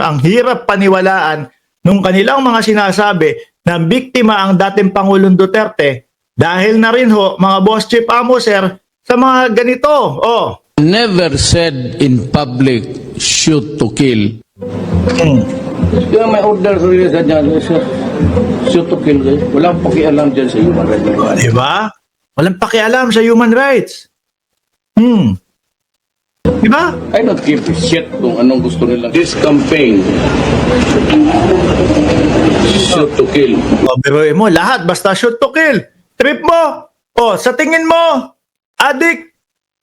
ang hirap paniwalaan nung kanilang mga sinasabi na biktima ang dating Pangulong Duterte dahil na rin ho, mga boss chief amo sir, sa mga ganito. Oh. Never said in public, shoot to kill. Kaya may order sa rin sa dyan, shoot to kill. Walang pakialam dyan sa human rights. Diba? Walang pakialam sa human rights. Diba? I don't give a shit kung anong gusto nila. This campaign, shoot to kill. O, biruin mo, lahat basta shoot to kill. Trip mo. O, sa tingin mo, adik.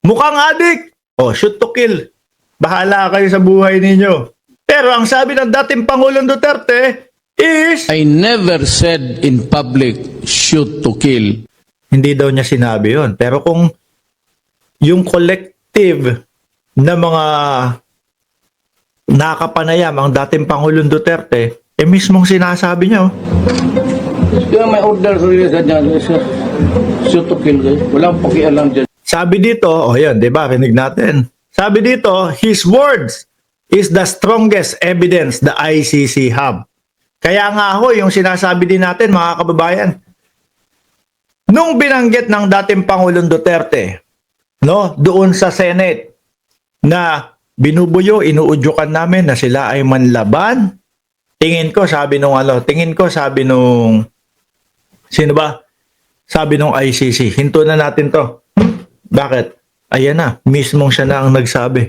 Mukhang adik. O, shoot to kill. Bahala kayo sa buhay ninyo. Pero ang sabi ng dating Pangulong Duterte is... I never said in public, shoot to kill. Hindi daw niya sinabi yon. Pero kung yung collective na mga nakapanayam ang dating Pangulong Duterte, mismong sinasabi niya. Kaya may order sa rin sa dyan, shoot to kill. Walang pakialam dyan. Sabi dito, yan, di ba, rinig natin. Sabi dito, his words is the strongest evidence the ICC have. Kaya nga ho, yung sinasabi din natin, mga kababayan, nung binanggit ng dating Pangulong Duterte, no, doon sa Senate, na binubuyo, inuudyukan namin na sila ay manlaban, tingin ko, sabi nung sino ba? Sabi nung ICC, hinto na natin to. Bakit? Ayan na, mismong siya na ang nagsabi.